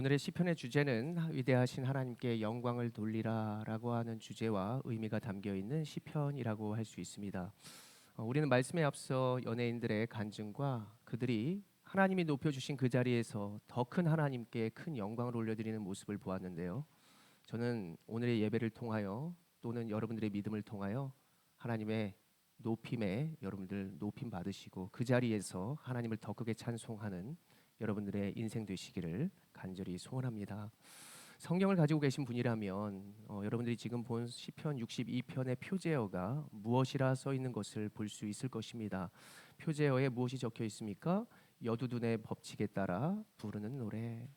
오늘의 시편의 주제는 위대하신 하나님께 영광을 돌리라라고 하는 주제와 의미가 담겨 있는 시편이라고 할 수 있습니다. 우리는 말씀에 앞서 연예인들의 간증과 그들이 하나님이 높여주신 그 자리에서 더 큰 하나님께 큰 영광을 올려드리는 모습을 보았는데요. 저는 오늘의 예배를 통하여 또는 여러분들의 믿음을 통하여 하나님의 높임에 여러분들 높임 받으시고 그 자리에서 하나님을 더 크게 찬송하는 여러분들의 인생 되시기를 간절히 소원합니다. 성경을 가지고 계신 분이라면 여러분들이 지금 본 시편 62편의 표제어가 무엇이라 써 있는 것을 볼 수 있을 것입니다. 표제어에 무엇이 적혀 있습니까? 여두둔의 법칙에 따라 부르는 노래.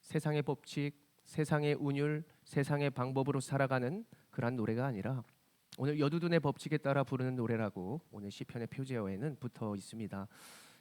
세상의 법칙, 세상의 운율, 세상의 방법으로 살아가는 그런 노래가 아니라 오늘 여두둔의 법칙에 따라 부르는 노래라고 오늘 시편의 표제어에는 붙어 있습니다.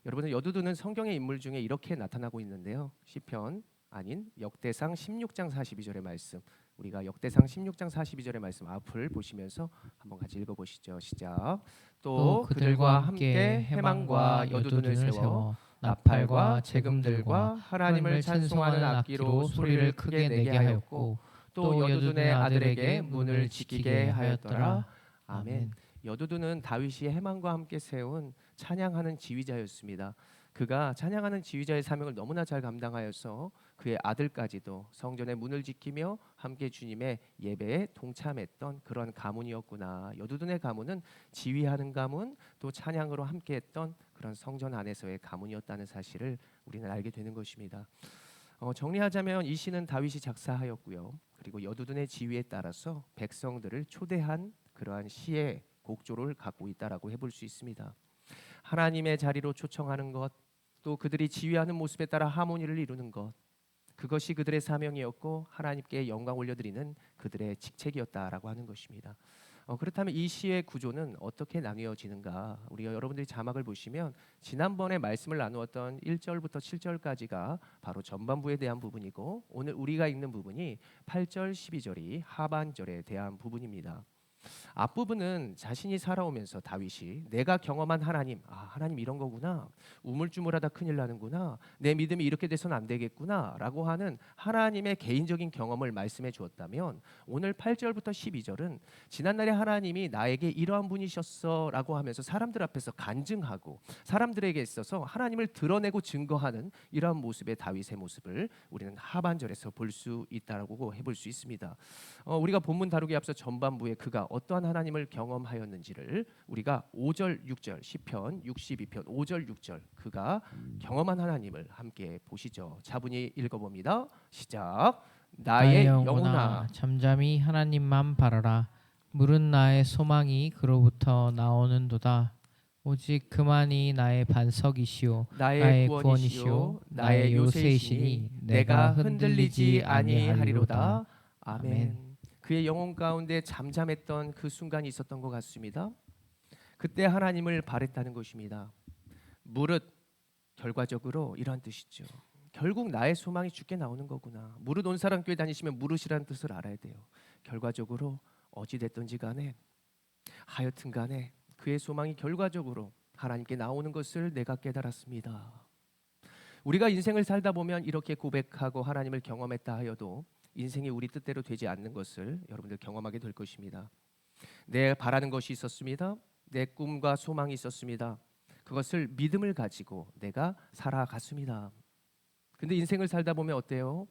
여러분은 여두둔은 성경의 인물 중에 이렇게 나타나고 있는데요. 시편 아닌 역대상 16장 42절의 말씀. 우리가 역대상 16장 42절의 말씀 앞을 보시면서 한번 같이 읽어보시죠. 시작. 또 그들과 함께 해망과 여두둔을 세워 나팔과 재금들과 하나님을 찬송하는 악기로 소리를 크게 내게 하였고 또 여두둔의 아들에게 문을 지키게 하였더라. 아멘. 여두둔은 다윗이 해망과 함께 세운 찬양하는 지휘자였습니다. 그가 찬양하는 지휘자의 사명을 너무나 잘 감당하여서 그의 아들까지도 성전의 문을 지키며 함께 주님의 예배에 동참했던 그런 가문이었구나. 여두둔의 가문은 지휘하는 가문, 또 찬양으로 함께했던 그런 성전 안에서의 가문이었다는 사실을 우리는 알게 되는 것입니다. 정리하자면 이 시는 다윗이 작사하였고요. 그리고 여두둔의 지휘에 따라서 백성들을 초대한 그러한 시의 곡조를 갖고 있다라고 해볼 수 있습니다. 하나님의 자리로 초청하는 것, 또 그들이 지휘하는 모습에 따라 하모니를 이루는 것, 그것이 그들의 사명이었고 하나님께 영광 올려드리는 그들의 직책이었다라고 하는 것입니다. 그렇다면 이 시의 구조는 어떻게 나뉘어지는가? 우리가 여러분들이 자막을 보시면 지난번에 말씀을 나누었던 1절부터 7절까지가 바로 전반부에 대한 부분이고 오늘 우리가 읽는 부분이 8절 12절이 하반절에 대한 부분입니다. 앞부분은 자신이 살아오면서 다윗이 내가 경험한 하나님, 하나님 이런 거구나, 우물쭈물하다 큰일 나는구나, 내 믿음이 이렇게 돼서는 안 되겠구나 라고 하는 하나님의 개인적인 경험을 말씀해 주었다면 오늘 8절부터 12절은 지난날에 하나님이 나에게 이러한 분이셨어 라고 하면서 사람들 앞에서 간증하고 사람들에게 있어서 하나님을 드러내고 증거하는 이러한 모습의 다윗의 모습을 우리는 하반절에서 볼 수 있다고 해볼 수 있습니다. 우리가 본문 다루기 앞서 전반부에 그가 어떠한 하나님을 경험하였는지를 우리가 5절 6절 시편 62편 5절 6절 그가 경험한 하나님을 함께 보시죠. 차분히 읽어봅니다. 시작. 나의 영혼아 잠잠히 하나님만 바라라. 물은 나의 소망이 그로부터 나오는도다. 오직 그만이 나의 반석이시오 나의 구원이시오 나의 요새이시니 내가 흔들리지 아니하리로다. 아멘. 그의 영혼 가운데 잠잠했던 그 순간이 있었던 것 같습니다. 그때 하나님을 바랬다는 것입니다. 무릇 결과적으로 이러한 뜻이죠. 결국 나의 소망이 주께 나오는 거구나. 무릇 온 사람 교회 다니시면 무릇이라는 뜻을 알아야 돼요. 결과적으로 어찌됐든지 간에 하여튼 간에 그의 소망이 결과적으로 하나님께 나오는 것을 내가 깨달았습니다. 우리가 인생을 살다 보면 이렇게 고백하고 하나님을 경험했다 하여도 인생이 우리 뜻대로 되지 않는 것을 여러분들 경험하게 될 것입니다. 내 바라는 것이 있었습니다. 내 꿈과 소망이 있었습니다. 그것을 믿음을 가지고 내가 살아갔습니다. 근데 인생을 살다 보면 어때요?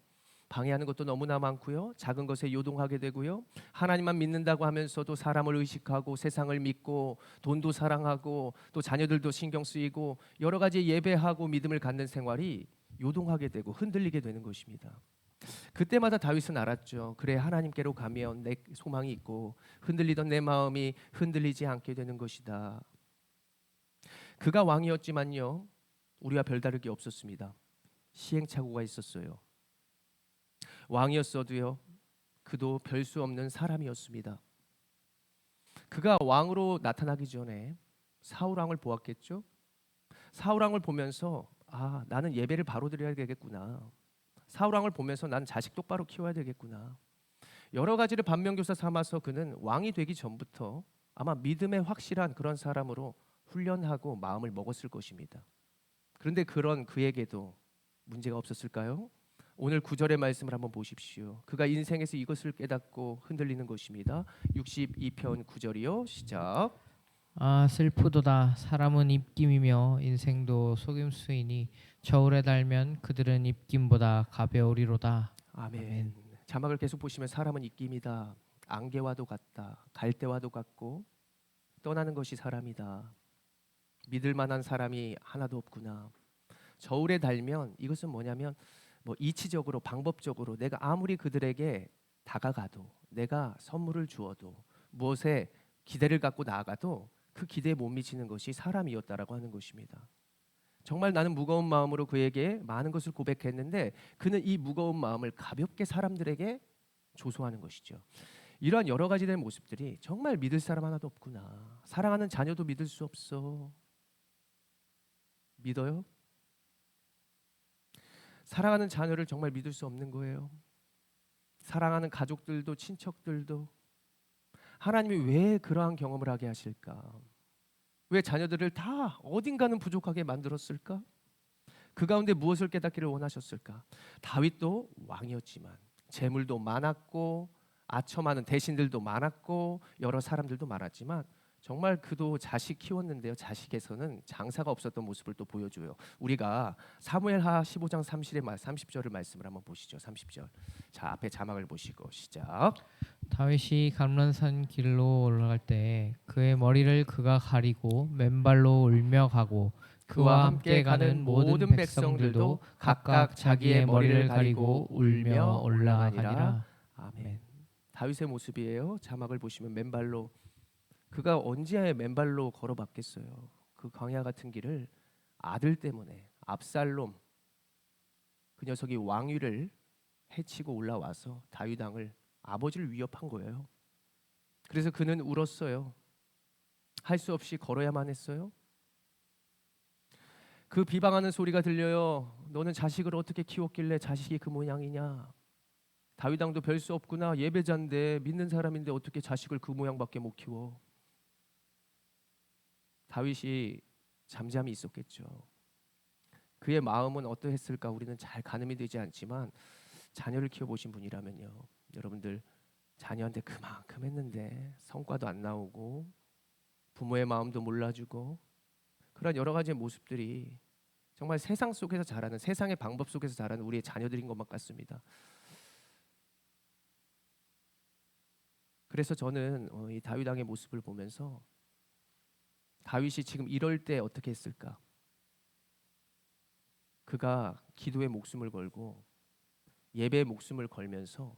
방해하는 것도 너무나 많고요. 작은 것에 요동하게 되고요. 하나님만 믿는다고 하면서도 사람을 의식하고 세상을 믿고 돈도 사랑하고 또 자녀들도 신경 쓰이고 여러 가지 예배하고 믿음을 갖는 생활이 요동하게 되고 흔들리게 되는 것입니다. 그때마다 다윗은 알았죠. 그래, 하나님께로 가면 내 소망이 있고 흔들리던 내 마음이 흔들리지 않게 되는 것이다. 그가 왕이었지만요, 우리와 별다를 게 없었습니다. 시행착오가 있었어요. 왕이었어도요, 그도 별 수 없는 사람이었습니다. 그가 왕으로 나타나기 전에 사울 왕을 보았겠죠. 사울 왕을 보면서 나는 예배를 바로 드려야 되겠구나. 사울 왕을 보면서 난 자식 똑바로 키워야 되겠구나. 여러 가지를 반면교사 삼아서 그는 왕이 되기 전부터 아마 믿음에 확실한 그런 사람으로 훈련하고 마음을 먹었을 것입니다. 그런데 그런 그에게도 문제가 없었을까요? 오늘 9절의 말씀을 한번 보십시오. 그가 인생에서 이것을 깨닫고 흔들리는 것입니다. 62편 9절이요. 시작. 아 슬프도다. 사람은 입김이며 인생도 속임수이니 저울에 달면 그들은 입김보다 가벼우리로다. 아멘. 아멘. 자막을 계속 보시면 사람은 입김이다. 안개와도 같다. 갈대와도 같고 떠나는 것이 사람이다. 믿을 만한 사람이 하나도 없구나. 저울에 달면 이것은 뭐냐면 뭐 이치적으로 방법적으로 내가 아무리 그들에게 다가가도 내가 선물을 주어도 무엇에 기대를 갖고 나아가도 그 기대에 못 미치는 것이 사람이었다라고 하는 것입니다. 정말 나는 무거운 마음으로 그에게 많은 것을 고백했는데 그는 이 무거운 마음을 가볍게 사람들에게 조소하는 것이죠. 이러한 여러 가지 된 모습들이 정말 믿을 사람 하나도 없구나. 사랑하는 자녀도 믿을 수 없어. 믿어요? 사랑하는 자녀를 정말 믿을 수 없는 거예요. 사랑하는 가족들도 친척들도. 하나님이 왜 그러한 경험을 하게 하실까? 왜 자녀들을 다 어딘가는 부족하게 만들었을까? 그 가운데 무엇을 깨닫기를 원하셨을까? 다윗도 왕이었지만 재물도 많았고 아첨하는 대신들도 많았고 여러 사람들도 많았지만 정말 그도 자식 키웠는데요. 자식에서는 장사가 없었던 모습을 또 보여줘요. 우리가 사무엘하 15장 30절을 말씀을 한번 보시죠. 30절. 자, 앞에 자막을 보시고 시작. 다윗이 감람산 길로 올라갈 때 그의 머리를 그가 가리고 맨발로 울며 가고 그와 함께 가는 모든 백성들도 각각 자기의 머리를 가리고 울며 올라가니라. 아멘. 다윗의 모습이에요. 자막을 보시면 맨발로. 그가 언제 맨발로 걸어봤겠어요. 그 광야 같은 길을 아들 때문에 압살롬 그 녀석이 왕위를 해치고 올라와서 다윗 왕을 아버지를 위협한 거예요. 그래서 그는 울었어요. 할 수 없이 걸어야만 했어요. 그 비방하는 소리가 들려요. 너는 자식을 어떻게 키웠길래 자식이 그 모양이냐. 다윗 왕도 별 수 없구나. 예배자인데 믿는 사람인데 어떻게 자식을 그 모양밖에 못 키워. 다윗이 잠잠히 있었겠죠. 그의 마음은 어떠했을까 우리는 잘 가늠이 되지 않지만 자녀를 키워보신 분이라면요. 여러분들 자녀한테 그만큼 했는데 성과도 안 나오고 부모의 마음도 몰라주고 그런 여러 가지의 모습들이 정말 세상 속에서 자라는 세상의 방법 속에서 자라는 우리의 자녀들인 것만 같습니다. 그래서 저는 이 다윗 왕의 모습을 보면서 다윗이 지금 이럴 때 어떻게 했을까? 그가 기도에 목숨을 걸고 예배에 목숨을 걸면서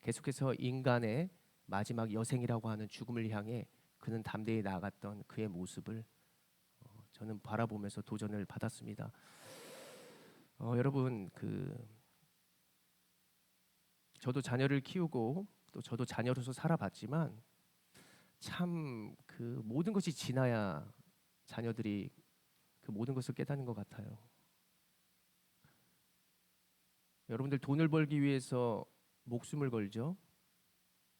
계속해서 인간의 마지막 여생이라고 하는 죽음을 향해 그는 담대히 나아갔던 그의 모습을 저는 바라보면서 도전을 받았습니다. 여러분 저도 자녀를 키우고 또 저도 자녀로서 살아봤지만 참 그 모든 것이 지나야 자녀들이 그 모든 것을 깨닫는 것 같아요. 여러분들 돈을 벌기 위해서 목숨을 걸죠.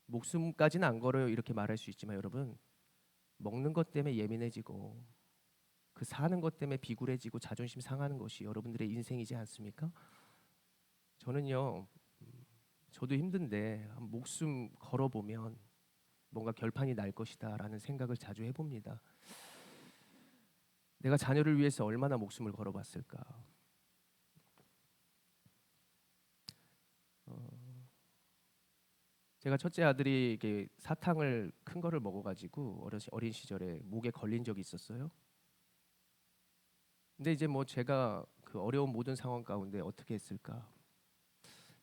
목숨까지는 안 걸어요 이렇게 말할 수 있지만 여러분 먹는 것 때문에 예민해지고 그 사는 것 때문에 비굴해지고 자존심 상하는 것이 여러분들의 인생이지 않습니까? 저는요 저도 힘든데 목숨 걸어보면 뭔가 결판이 날 것이다라는 생각을 자주 해봅니다. 내가 자녀를 위해서 얼마나 목숨을 걸어봤을까. 제가 첫째 아들이 이게 사탕을 큰 거를 먹어가지고 어린 시절에 목에 걸린 적이 있었어요. 근데 이제 뭐 제가 그 어려운 모든 상황 가운데 어떻게 했을까?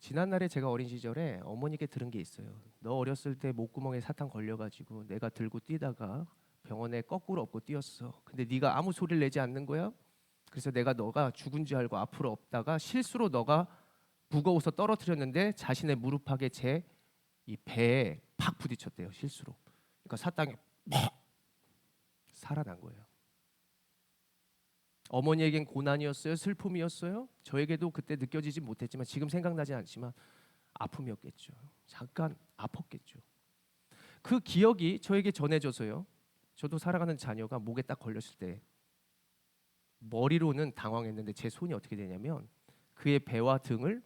지난날에 제가 어린 시절에 어머니께 들은 게 있어요. 너 어렸을 때 목구멍에 사탕 걸려가지고 내가 들고 뛰다가 병원에 거꾸로 엎고 뛰었어. 근데 네가 아무 소리를 내지 않는 거야. 그래서 내가 너가 죽은 줄 알고 앞으로 엎다가 실수로 너가 무거워서 떨어뜨렸는데 자신의 무릎팍에 제 이 배에 팍 부딪혔대요. 실수로. 그러니까 사탕이 팍 살아난 거예요. 어머니에겐 고난이었어요? 슬픔이었어요? 저에게도 그때 느껴지지 못했지만 지금 생각나지 않지만 아픔이었겠죠. 잠깐 아팠겠죠. 그 기억이 저에게 전해져서요. 저도 살아가는 자녀가 목에 딱 걸렸을 때 머리로는 당황했는데 제 손이 어떻게 되냐면 그의 배와 등을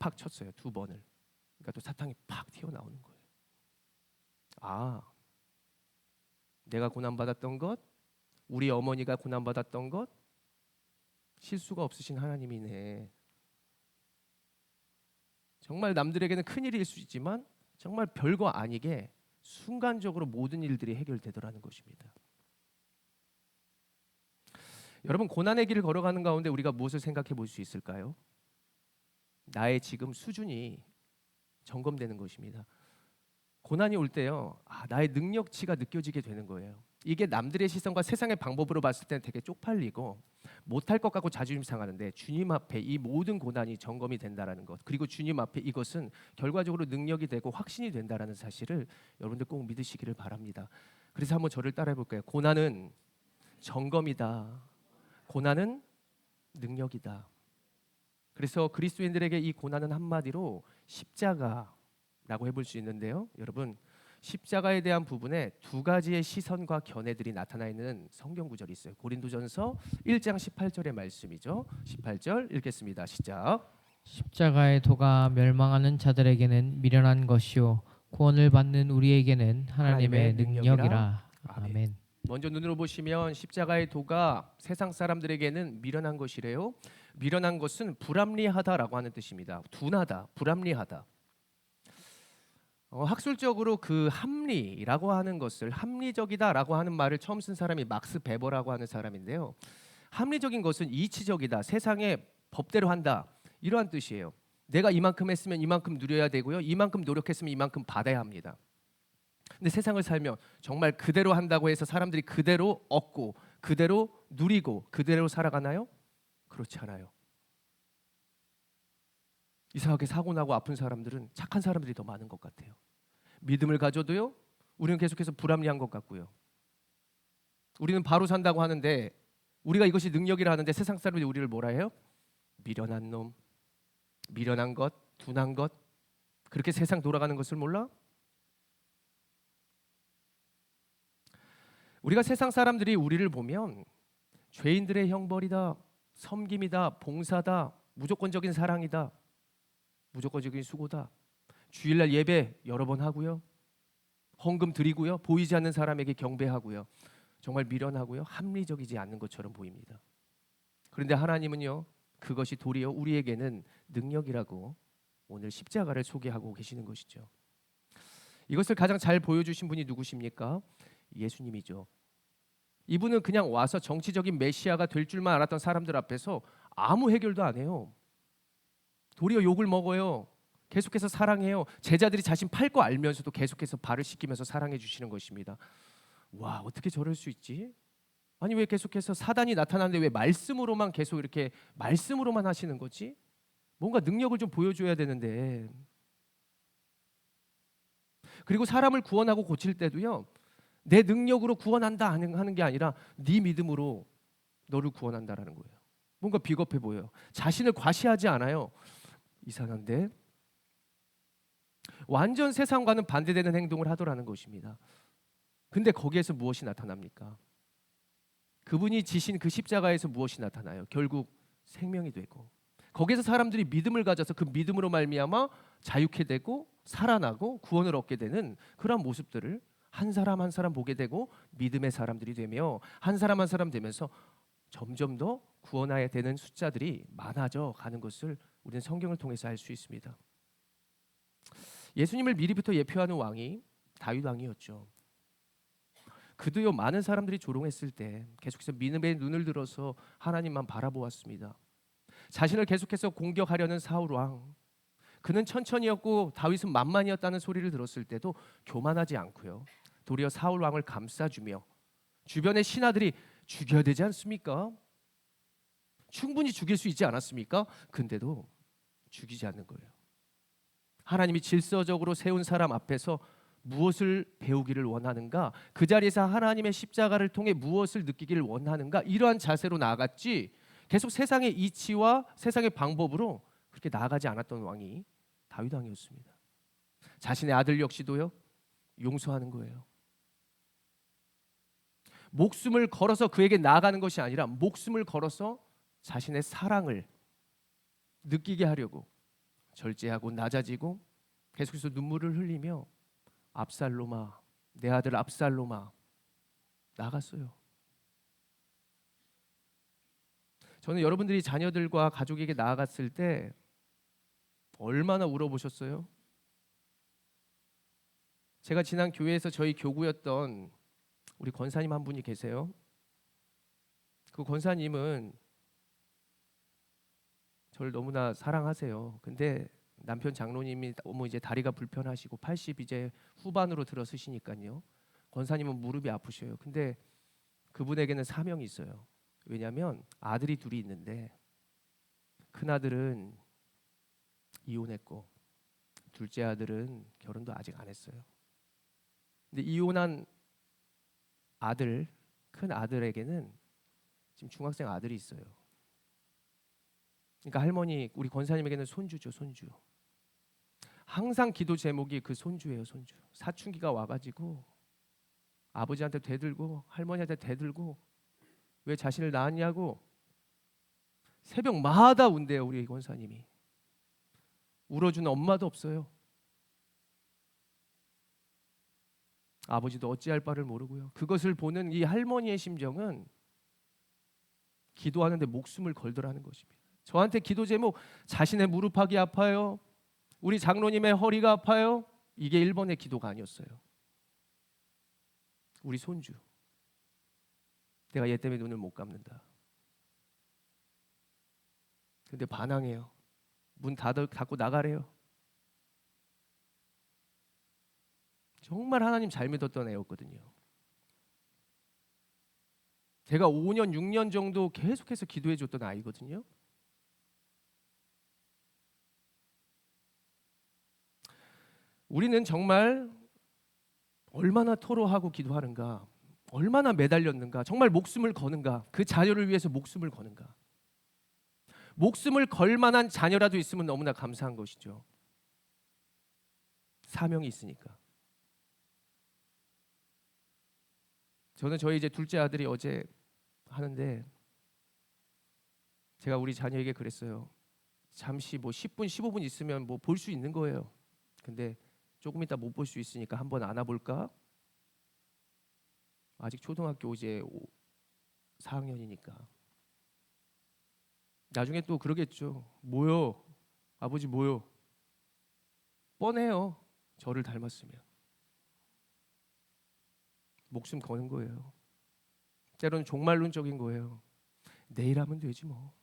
팍 쳤어요. 2번을. 그러니까 또 사탕이 팍 튀어나오는 거예요. 아, 내가 고난받았던 것, 우리 어머니가 고난받았던 것, 실수가 없으신 하나님이네. 정말 남들에게는 큰일일 수 있지만 정말 별거 아니게 순간적으로 모든 일들이 해결되더라는 것입니다. 여러분, 고난의 길을 걸어가는 가운데 우리가 무엇을 생각해 볼 수 있을까요? 나의 지금 수준이 점검되는 것입니다. 고난이 올 때요, 나의 능력치가 느껴지게 되는 거예요. 이게 남들의 시선과 세상의 방법으로 봤을 때는 되게 쪽팔리고 못할 것 같고 자존심 상하는데, 주님 앞에 이 모든 고난이 점검이 된다라는 것, 그리고 주님 앞에 이것은 결과적으로 능력이 되고 확신이 된다라는 사실을 여러분들 꼭 믿으시기를 바랍니다. 그래서 한번 저를 따라해 볼까요? 고난은 점검이다. 고난은 능력이다. 그래서 그리스도인들에게 이 고난은 한마디로 십자가라고 해볼 수 있는데요. 여러분, 십자가에 대한 부분에 2가지의 시선과 견해들이 나타나 있는 성경 구절이 있어요. 고린도전서 1장 18절의 말씀이죠. 18절 읽겠습니다. 시작. 십자가의 도가 멸망하는 자들에게는 미련한 것이요 구원을 받는 우리에게는 하나님의 능력이라. 아멘. 먼저 눈으로 보시면 십자가의 도가 세상 사람들에게는 미련한 것이래요. 미련한 것은 불합리하다라고 하는 뜻입니다. 둔하다, 불합리하다. 학술적으로 그 합리라고 하는 것을, 합리적이다라고 하는 말을 처음 쓴 사람이 막스 베버라고 하는 사람인데요. 합리적인 것은 이치적이다, 세상의 법대로 한다, 이러한 뜻이에요. 내가 이만큼 했으면 이만큼 누려야 되고요, 이만큼 노력했으면 이만큼 받아야 합니다. 근데 세상을 살면 정말 그대로 한다고 해서 사람들이 그대로 얻고 그대로 누리고 그대로 살아가나요? 그렇지 않아요. 이상하게 사고 나고 아픈 사람들은 착한 사람들이 더 많은 것 같아요. 믿음을 가져도요, 우리는 계속해서 불합리한 것 같고요. 우리는 바로 산다고 하는데, 우리가 이것이 능력이라 하는데 세상 사람들이 우리를 뭐라 해요? 미련한 놈, 미련한 것, 둔한 것. 그렇게 세상 돌아가는 것을 몰라? 우리가 세상 사람들이 우리를 보면 죄인들의 형벌이다, 섬김이다, 봉사다, 무조건적인 사랑이다, 무조건적인 수고다, 주일날 예배 여러 번 하고요, 헌금 드리고요, 보이지 않는 사람에게 경배하고요, 정말 미련하고요, 합리적이지 않는 것처럼 보입니다. 그런데 하나님은요, 그것이 도리어 우리에게는 능력이라고 오늘 십자가를 소개하고 계시는 것이죠. 이것을 가장 잘 보여주신 분이 누구십니까? 예수님이죠. 이분은 그냥 와서 정치적인 메시아가 될 줄만 알았던 사람들 앞에서 아무 해결도 안 해요. 도리어 욕을 먹어요. 계속해서 사랑해요. 제자들이 자신 팔 거 알면서도 계속해서 발을 씻기면서 사랑해 주시는 것입니다. 와, 어떻게 저럴 수 있지? 아니, 왜 계속해서 사단이 나타나는데 왜 말씀으로만 계속 이렇게 말씀으로만 하시는 거지? 뭔가 능력을 좀 보여줘야 되는데. 그리고 사람을 구원하고 고칠 때도요, 내 능력으로 구원한다 하는 게 아니라 네 믿음으로 너를 구원한다라는 거예요. 뭔가 비겁해 보여요. 자신을 과시하지 않아요. 이상한데? 완전 세상과는 반대되는 행동을 하더라는 것입니다. 근데 거기에서 무엇이 나타납니까? 그분이 지신 그 십자가에서 무엇이 나타나요? 결국 생명이 되고, 거기에서 사람들이 믿음을 가져서 그 믿음으로 말미암아 자유케 되고 살아나고 구원을 얻게 되는 그런 모습들을 한 사람 한 사람 보게 되고 믿음의 사람들이 되며, 한 사람 한 사람 되면서 점점 더 구원하게 되는 숫자들이 많아져 가는 것을 우리는 성경을 통해서 알 수 있습니다. 예수님을 미리부터 예표하는 왕이 다윗 왕이었죠. 그도요, 많은 사람들이 조롱했을 때 계속해서 믿음의 눈을 들어서 하나님만 바라보았습니다. 자신을 계속해서 공격하려는 사울 왕, 그는 천천히였고 다윗은 만만이었다는 소리를 들었을 때도 교만하지 않고요, 도리어 사울 왕을 감싸주며 주변의 신하들이 죽여야 되지 않습니까? 충분히 죽일 수 있지 않았습니까? 근데도 죽이지 않는 거예요. 하나님이 질서적으로 세운 사람 앞에서 무엇을 배우기를 원하는가, 그 자리에서 하나님의 십자가를 통해 무엇을 느끼기를 원하는가, 이러한 자세로 나아갔지 계속 세상의 이치와 세상의 방법으로 그렇게 나아가지 않았던 왕이 다윗 왕이었습니다. 자신의 아들 역시도요, 용서하는 거예요. 목숨을 걸어서 그에게 나아가는 것이 아니라 목숨을 걸어서 자신의 사랑을 느끼게 하려고, 절제하고 낮아지고 계속해서 눈물을 흘리며 압살롬아, 내 아들 압살롬아, 나갔어요. 저는 여러분들이 자녀들과 가족에게 나아갔을 때 얼마나 울어보셨어요? 제가 지난 교회에서 저희 교구였던 우리 권사님 한 분이 계세요. 그 권사님은 저를 너무나 사랑하세요. 근데 남편 장로님이 너무 이제 다리가 불편하시고 80 이제 후반으로 들어서시니까요. 권사님은 무릎이 아프셔요. 근데 그분에게는 사명이 있어요. 왜냐하면 아들이 둘이 있는데 큰 아들은 이혼했고 둘째 아들은 결혼도 아직 안 했어요. 근데 이혼한 아들, 큰 아들에게는 지금 중학생 아들이 있어요. 그러니까 할머니, 우리 권사님에게는 손주죠, 손주. 항상 기도 제목이 그 손주예요, 손주. 사춘기가 와가지고 아버지한테 대들고 할머니한테 대들고 왜 자신을 낳았냐고 새벽마다 운대요, 우리 권사님이. 울어주는 엄마도 없어요. 아버지도 어찌할 바를 모르고요. 그것을 보는 이 할머니의 심정은 기도하는데 목숨을 걸더라는 것입니다. 저한테 기도 제목, 자신의 무릎팍이 아파요, 우리 장로님의 허리가 아파요. 이게 1번의 기도가 아니었어요. 우리 손주, 내가 얘 때문에 눈을 못 감는다. 근데 반항해요. 문 닫고 나가래요. 정말 하나님 잘 믿었던 애였거든요. 제가 5년, 6년 정도 계속해서 기도해 줬던 아이거든요. 우리는 정말 얼마나 토로하고 기도하는가, 얼마나 매달렸는가, 정말 목숨을 거는가, 그 자녀를 위해서 목숨을 거는가. 목숨을 걸 만한 자녀라도 있으면 너무나 감사한 것이죠. 사명이 있으니까. 저는 저희 이제 둘째 아들이 어제 하는데 제가 우리 자녀에게 그랬어요. 잠시 뭐 10분, 15분 있으면 뭐 볼 수 있는 거예요. 근데 조금 이따 못 볼 수 있으니까 한번 안아볼까? 아직 초등학교 이제 4학년이니까. 나중에 또 그러겠죠. 뭐요? 아버지 뭐요? 뻔해요. 저를 닮았으면. 목숨 거는 거예요. 때로는 종말론적인 거예요. 내일 하면 되지 뭐.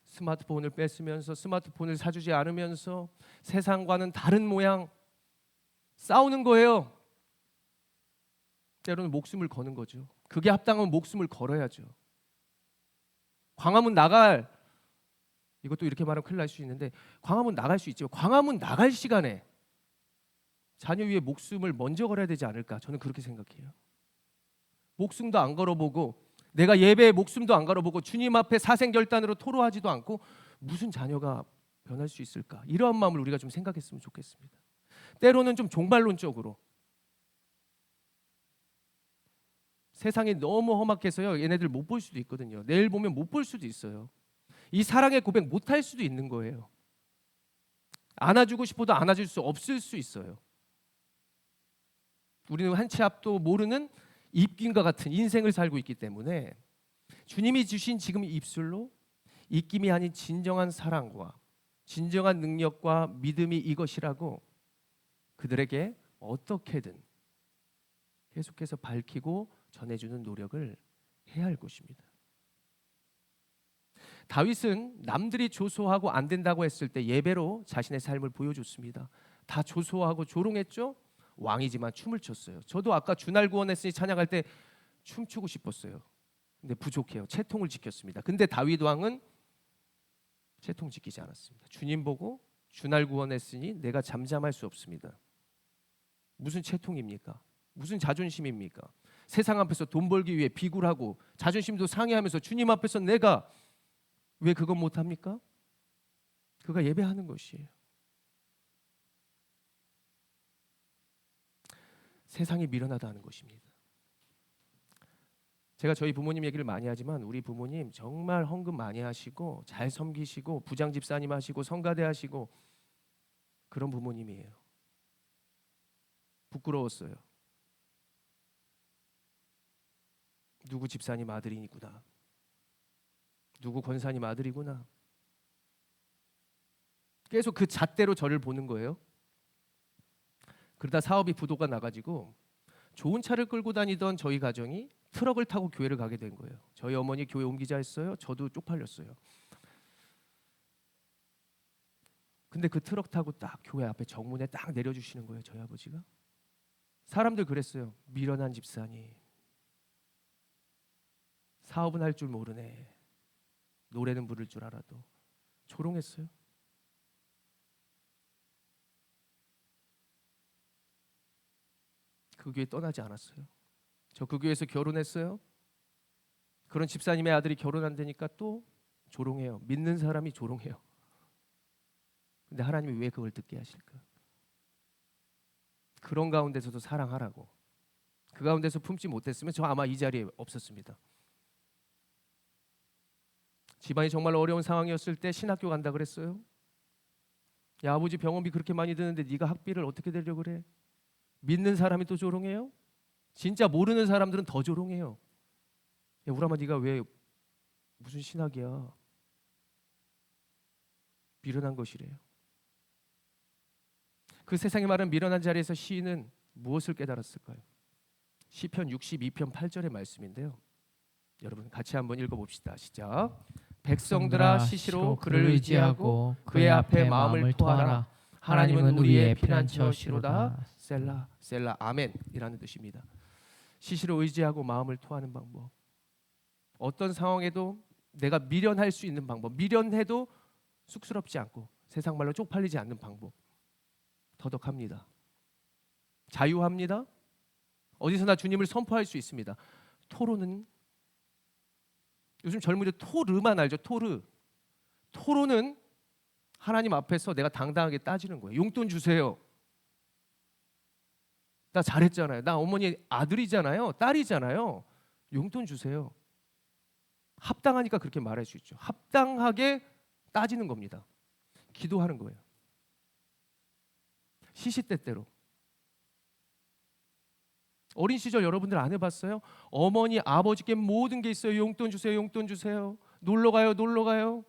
스마트폰을 뺏으면서 스마트폰을 사주지 않으면서 세상과는 다른 모양 싸우는 거예요. 때로는 목숨을 거는 거죠. 그게 합당하면 목숨을 걸어야죠. 광화문 나갈, 이것도 이렇게 말하면 큰일 날 수 있는데 광화문 나갈 수 있죠. 광화문 나갈 시간에 자녀 위에 목숨을 먼저 걸어야 되지 않을까? 저는 그렇게 생각해요. 목숨도 안 걸어보고 내가 예배에 목숨도 안 걸어보고 주님 앞에 사생결단으로 토로하지도 않고 무슨 자녀가 변할 수 있을까? 이러한 마음을 우리가 좀 생각했으면 좋겠습니다. 때로는 좀 종말론적으로 세상이 너무 험악해서요, 얘네들 못 볼 수도 있거든요. 내일 보면 못 볼 수도 있어요. 이 사랑의 고백 못 할 수도 있는 거예요. 안아주고 싶어도 안아줄 수 없을 수 있어요. 우리는 한 치 앞도 모르는 입김과 같은 인생을 살고 있기 때문에 주님이 주신 지금 입술로 입김이 아닌 진정한 사랑과 진정한 능력과 믿음이 이것이라고 그들에게 어떻게든 계속해서 밝히고 전해주는 노력을 해야 할 것입니다. 다윗은 남들이 조소하고 안 된다고 했을 때 예배로 자신의 삶을 보여줬습니다. 다 조소하고 조롱했죠. 왕이지만 춤을 췄어요. 저도 아까 주날 구원했으니 찬양할 때 춤추고 싶었어요. 근데 부족해요. 채통을 지켰습니다. 근데 다윗 왕은 채통 지키지 않았습니다. 주님 보고 주날 구원했으니 내가 잠잠할 수 없습니다. 무슨 채통입니까? 무슨 자존심입니까? 세상 앞에서 돈 벌기 위해 비굴하고 자존심도 상해하면서 주님 앞에서 내가 왜 그건 못합니까? 그가 예배하는 것이에요. 세상이 미련하다는 것입니다. 제가 저희 부모님 얘기를 많이 하지만 우리 부모님 정말 헌금 많이 하시고 잘 섬기시고 부장 집사님 하시고 성가대 하시고 그런 부모님이에요. 부끄러웠어요. 누구 집사님 아들이구나. 누구 권사님 아들이구나. 계속 그 잣대로 저를 보는 거예요. 그러다 사업이 부도가 나가지고 좋은 차를 끌고 다니던 저희 가정이 트럭을 타고 교회를 가게 된 거예요. 저희 어머니 교회 옮기자 했어요. 저도 쪽팔렸어요. 근데 그 트럭 타고 딱 교회 앞에 정문에 딱 내려주시는 거예요. 저희 아버지가. 사람들 그랬어요. 미련한 집사님. 사업은 할 줄 모르네. 노래는 부를 줄 알아도. 조롱했어요. 그 교회 떠나지 않았어요. 저 그 교회에서 결혼했어요. 그런 집사님의 아들이 결혼한다니까 또 조롱해요. 믿는 사람이 조롱해요. 근데 하나님이 왜 그걸 듣게 하실까? 그런 가운데서도 사랑하라고. 그 가운데서 품지 못했으면 저 아마 이 자리에 없었습니다. 집안이 정말 어려운 상황이었을 때 신학교 간다 그랬어요. 야, 아버지 병원비 그렇게 많이 드는데 네가 학비를 어떻게 내려고 그래? 믿는 사람이 또 조롱해요? 진짜 모르는 사람들은 더 조롱해요. 야, 우람아 네가 왜 무슨 신학이야? 미련한 것이래요. 그 세상에 말하는 미련한 자리에서 시인은 무엇을 깨달았을까요? 시편 62편 8절의 말씀인데요. 여러분 같이 한번 읽어봅시다. 시작. 백성들아 시시로 그를 의지하고 그의 앞에 마음을 토하라. 하나님은 우리의 피난처 시로다. 셀라 셀라 아멘이라는 뜻입니다. 시시로 의지하고 마음을 토하는 방법. 어떤 상황에도 내가 미련할 수 있는 방법. 미련해도 쑥스럽지 않고 세상 말로 쪽팔리지 않는 방법. 더덕합니다. 자유합니다. 어디서나 주님을 선포할 수 있습니다. 토로는 요즘 젊은이들 토르만 알죠? 토르. 토로는 하나님 앞에서 내가 당당하게 따지는 거예요. 용돈 주세요. 나 잘했잖아요. 나 어머니 아들이잖아요. 딸이잖아요. 용돈 주세요. 합당하니까 그렇게 말할 수 있죠. 합당하게 따지는 겁니다. 기도하는 거예요. 시시때때로. 어린 시절 여러분들 안 해봤어요? 어머니 아버지께 모든 게 있어요. 용돈 주세요. 용돈 주세요. 놀러 가요. 놀러 가요.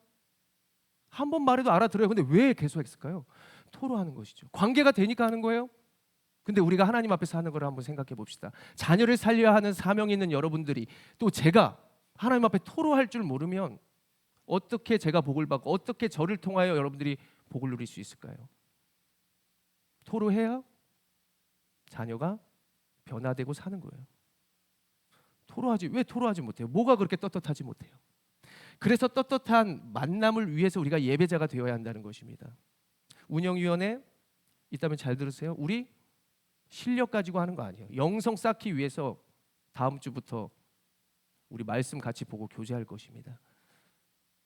한 번 말해도 알아들어요. 근데 왜 계속 했을까요? 토로하는 것이죠. 관계가 되니까 하는 거예요. 근데 우리가 하나님 앞에서 하는 걸 한번 생각해 봅시다. 자녀를 살려야 하는 사명이 있는 여러분들이 또 제가 하나님 앞에 토로할 줄 모르면 어떻게 제가 복을 받고 어떻게 저를 통하여 여러분들이 복을 누릴 수 있을까요? 토로해야 자녀가 변화되고 사는 거예요. 토로하지 왜 토로하지 못해요? 뭐가 그렇게 떳떳하지 못해요? 그래서 떳떳한 만남을 위해서 우리가 예배자가 되어야 한다는 것입니다. 운영위원회 있다면 잘 들으세요. 우리 실력 가지고 하는 거 아니에요. 영성 쌓기 위해서 다음 주부터 우리 말씀 같이 보고 교제할 것입니다.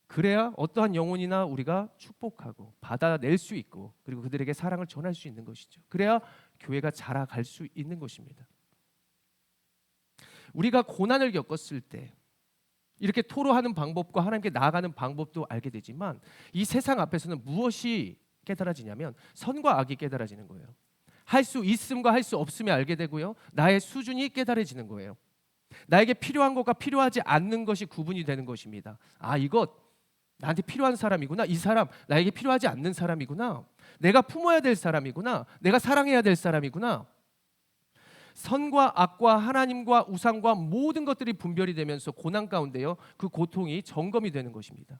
그래야 어떠한 영혼이나 우리가 축복하고 받아낼 수 있고 그리고 그들에게 사랑을 전할 수 있는 것이죠. 그래야 교회가 자라갈 수 있는 것입니다. 우리가 고난을 겪었을 때 이렇게 토로하는 방법과 하나님께 나아가는 방법도 알게 되지만 이 세상 앞에서는 무엇이 깨달아지냐면 선과 악이 깨달아지는 거예요. 할 수 있음과 할 수 없음이 알게 되고요. 나의 수준이 깨달아지는 거예요. 나에게 필요한 것과 필요하지 않는 것이 구분이 되는 것입니다. 아, 이것 나한테 필요한 사람이구나. 이 사람 나에게 필요하지 않는 사람이구나. 내가 품어야 될 사람이구나. 내가 사랑해야 될 사람이구나. 선과 악과 하나님과 우상과 모든 것들이 분별이 되면서 고난 가운데요. 그 고통이 점검이 되는 것입니다.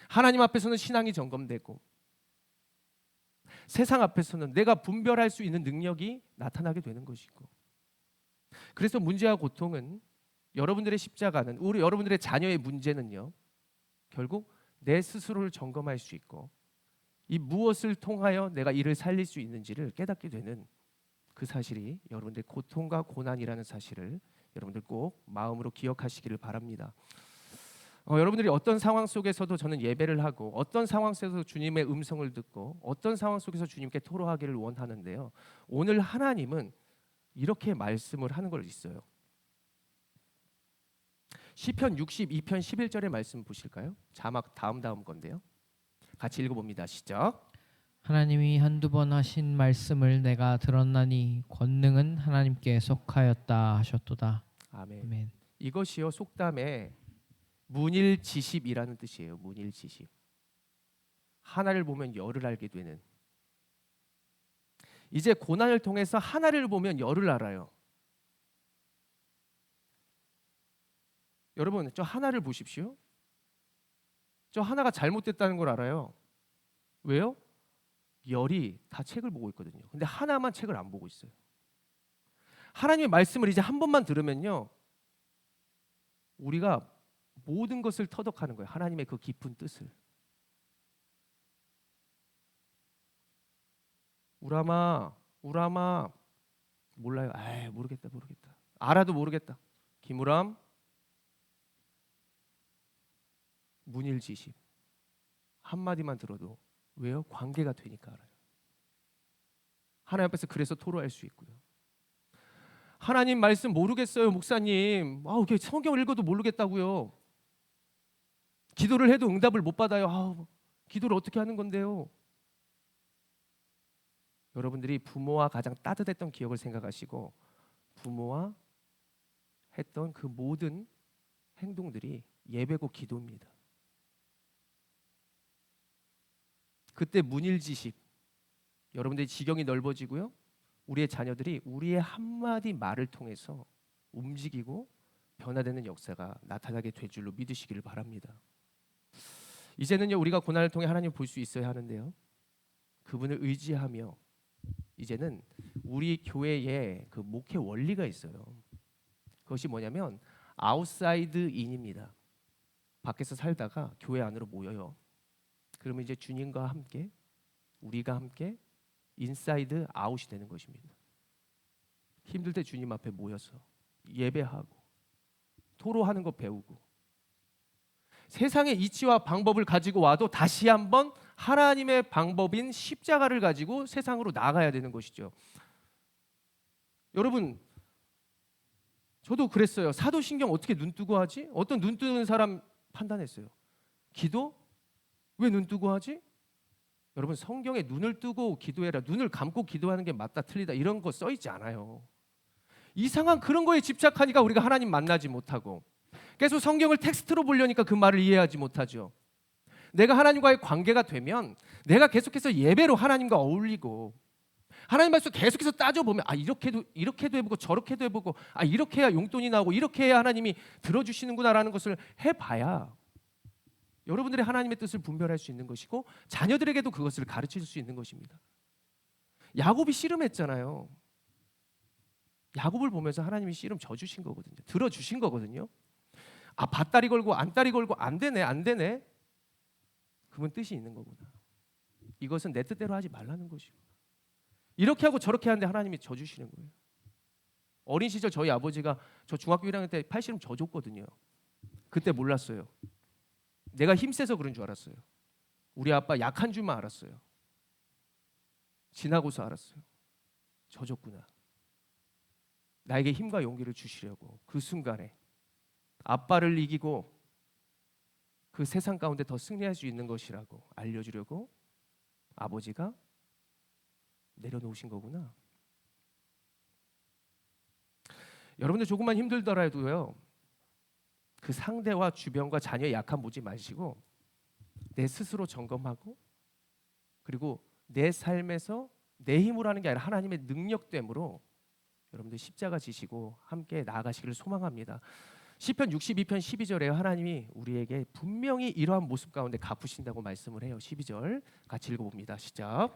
하나님 앞에서는 신앙이 점검되고 세상 앞에서는 내가 분별할 수 있는 능력이 나타나게 되는 것이고 그래서 문제와 고통은 여러분들의 십자가는 우리 여러분들의 자녀의 문제는요. 결국 내 스스로를 점검할 수 있고 이 무엇을 통하여 내가 이를 살릴 수 있는지를 깨닫게 되는 그 사실이 여러분들의 고통과 고난이라는 사실을 여러분들 꼭 마음으로 기억하시기를 바랍니다. 여러분들이 어떤 상황 속에서도 저는 예배를 하고 어떤 상황 속에서 주님의 음성을 듣고 어떤 상황 속에서 주님께 토로하기를 원하는데요. 오늘 하나님은 이렇게 말씀을 하는 걸 있어요. 시편 62편 11절의 말씀 보실까요? 자막 다음 건데요. 같이 읽어봅니다. 시작. 하나님이 한두 번 하신 말씀을 내가 들었나니 권능은 하나님께 속하였다 하셨도다. 아멘. 아멘. 이것이요 속담에 문일지십이라는 뜻이에요. 문일지십. 하나를 보면 열을 알게 되는. 이제 고난을 통해서 하나를 보면 열을 알아요. 여러분, 저 하나를 보십시오. 저 하나가 잘못됐다는 걸 알아요. 왜요? 열이 다 책을 보고 있거든요. 근데 하나만 책을 안 보고 있어요. 하나님의 말씀을 이제 한 번만 들으면요, 우리가 모든 것을 터득하는 거예요. 하나님의 그 깊은 뜻을. 우라마 몰라요. 아, 모르겠다. 알아도 모르겠다. 김우람 문일지십. 한마디만 들어도 왜요? 관계가 되니까 알아요. 하나님 앞에서 그래서 토로할 수 있고요. 하나님 말씀 모르겠어요, 목사님. 그게 성경 읽어도 모르겠다고요. 기도를 해도 응답을 못 받아요. 기도를 어떻게 하는 건데요? 여러분들이 부모와 가장 따뜻했던 기억을 생각하시고 부모와 했던 그 모든 행동들이 예배고 기도입니다. 그때 문일지십. 여러분들의 지경이 넓어지고요. 우리의 자녀들이 우리의 한마디 말을 통해서 움직이고 변화되는 역사가 나타나게 될 줄로 믿으시기를 바랍니다. 이제는요, 우리가 고난을 통해 하나님을 볼 수 있어야 하는데요, 그분을 의지하며 이제는 우리 교회에 그 목회 원리가 있어요. 그것이 뭐냐면 아웃사이드 인입니다. 밖에서 살다가 교회 안으로 모여요. 그러면 이제 주님과 함께, 우리가 함께 인사이드 아웃이 되는 것입니다. 힘들 때 주님 앞에 모여서 예배하고 토로하는 거 배우고, 세상의 이치와 방법을 가지고 와도 다시 한번 하나님의 방법인 십자가를 가지고 세상으로 나가야 되는 것이죠. 여러분, 저도 그랬어요. 사도신경 어떻게 눈 뜨고 하지? 어떤 눈 뜨는 사람 판단했어요. 기도? 왜 눈 뜨고 하지? 여러분, 성경에 눈을 뜨고 기도해라, 눈을 감고 기도하는 게 맞다 틀리다 이런 거 써 있지 않아요. 이상한 그런 거에 집착하니까 우리가 하나님 만나지 못하고, 계속 성경을 텍스트로 보려니까 그 말을 이해하지 못하죠. 내가 하나님과의 관계가 되면 내가 계속해서 예배로 하나님과 어울리고, 하나님 말씀 계속해서 따져보면 이렇게도 해보고 저렇게도 해보고, 이렇게 해야 용돈이 나오고 이렇게 해야 하나님이 들어주시는구나라는 것을 해봐야 여러분들이 하나님의 뜻을 분별할 수 있는 것이고 자녀들에게도 그것을 가르칠 수 있는 것입니다. 야곱이 씨름했잖아요. 야곱을 보면서 하나님이 씨름 져주신 거거든요. 들어주신 거거든요. 밭다리 걸고 안다리 걸고 안 되네. 그분 뜻이 있는 거구나. 이것은 내 뜻대로 하지 말라는 것이고, 이렇게 하고 저렇게 하는데 하나님이 져주시는 거예요. 어린 시절 저희 아버지가 저 중학교 1학년 때 팔씨름 져줬거든요. 그때 몰랐어요. 내가 힘세서 그런 줄 알았어요. 우리 아빠 약한 줄만 알았어요. 지나고서 알았어요. 져줬구나. 나에게 힘과 용기를 주시려고 그 순간에 아빠를 이기고 그 세상 가운데 더 승리할 수 있는 것이라고 알려주려고 아버지가 내려놓으신 거구나. 여러분들 조금만 힘들더라도요, 그 상대와 주변과 자녀의 약함 보지 마시고 내 스스로 점검하고, 그리고 내 삶에서 내 힘으로 하는 게 아니라 하나님의 능력됨으로 여러분들 십자가 지시고 함께 나아가시기를 소망합니다. 시편 62편 12절에 하나님이 우리에게 분명히 이러한 모습 가운데 갚으신다고 말씀을 해요. 12절 같이 읽어봅니다. 시작.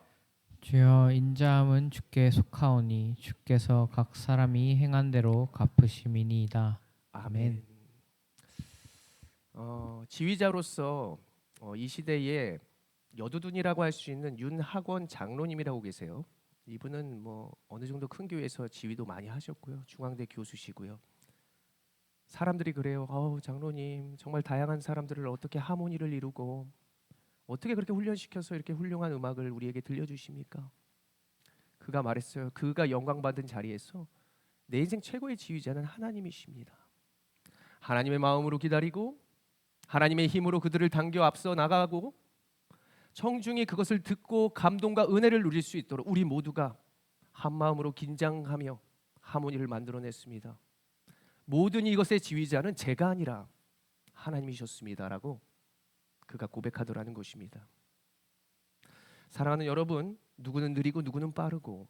주여, 인자함은 주께 속하오니 주께서 각 사람이 행한 대로 갚으심이니이다. 아멘. 지휘자로서 이 시대에 여두둔이라고 할 수 있는 윤학원 장로님이라고 계세요. 이분은 어느 정도 큰 교회에서 지휘도 많이 하셨고요. 중앙대 교수시고요. 사람들이 그래요. 장로님 정말 다양한 사람들을 어떻게 하모니를 이루고 어떻게 그렇게 훈련시켜서 이렇게 훌륭한 음악을 우리에게 들려주십니까? 그가 말했어요. 그가 영광받은 자리에서 내 인생 최고의 지휘자는 하나님이십니다. 하나님의 마음으로 기다리고 하나님의 힘으로 그들을 당겨 앞서 나가고 청중이 그것을 듣고 감동과 은혜를 누릴 수 있도록 우리 모두가 한 마음으로 긴장하며 하모니를 만들어냈습니다. 모든 이것의 지휘자는 제가 아니라 하나님이셨습니다라고 그가 고백하더라는 것입니다. 사랑하는 여러분, 누구는 느리고 누구는 빠르고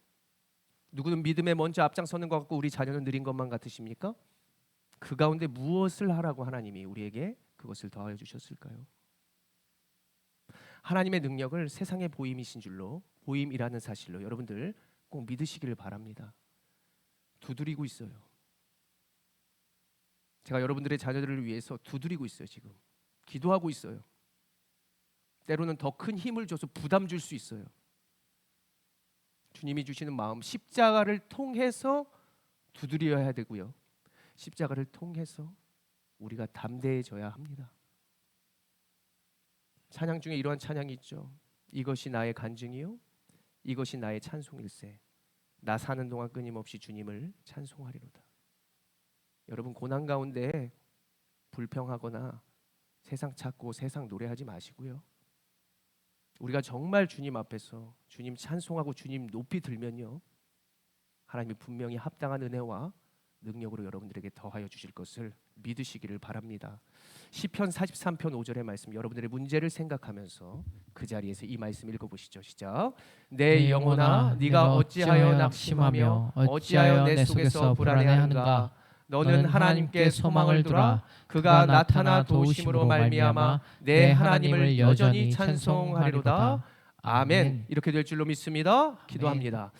누구는 믿음에 먼저 앞장서는 것 같고 우리 자녀는 느린 것만 같으십니까? 그 가운데 무엇을 하라고 하나님이 우리에게 그것을 더하여 주셨을까요? 하나님의 능력을 세상의 보임이신 줄로, 보임이라는 사실로 여러분들 꼭 믿으시기를 바랍니다. 두드리고 있어요. 제가 여러분들의 자녀들을 위해서 두드리고 있어요. 지금 기도하고 있어요. 때로는 더 큰 힘을 줘서 부담 줄 수 있어요. 주님이 주시는 마음, 십자가를 통해서 두드려야 되고요. 십자가를 통해서 우리가 담대해져야 합니다. 찬양 중에 이러한 찬양이 있죠. 이것이 나의 간증이요, 이것이 나의 찬송일세. 나 사는 동안 끊임없이 주님을 찬송하리로다. 여러분, 고난 가운데 불평하거나 세상 찾고 세상 노래하지 마시고요. 우리가 정말 주님 앞에서 주님 찬송하고 주님 높이 들면요, 하나님이 분명히 합당한 은혜와 능력으로 여러분들에게 더하여 주실 것을 믿으시기를 바랍니다. 시편 43편 5절의 말씀, 여러분들의 문제를 생각하면서 그 자리에서 이 말씀 읽어보시죠. 시작. 내 영혼아, 네가 어찌하여 낙심하며 어찌하여 내 속에서 불안해하는가? 너는 하나님께 소망을 두라. 그가 나타나 도우심으로 말미암아 내 하나님을 여전히 찬송하리로다. 아멘. 이렇게 될 줄로 믿습니다. 기도합니다.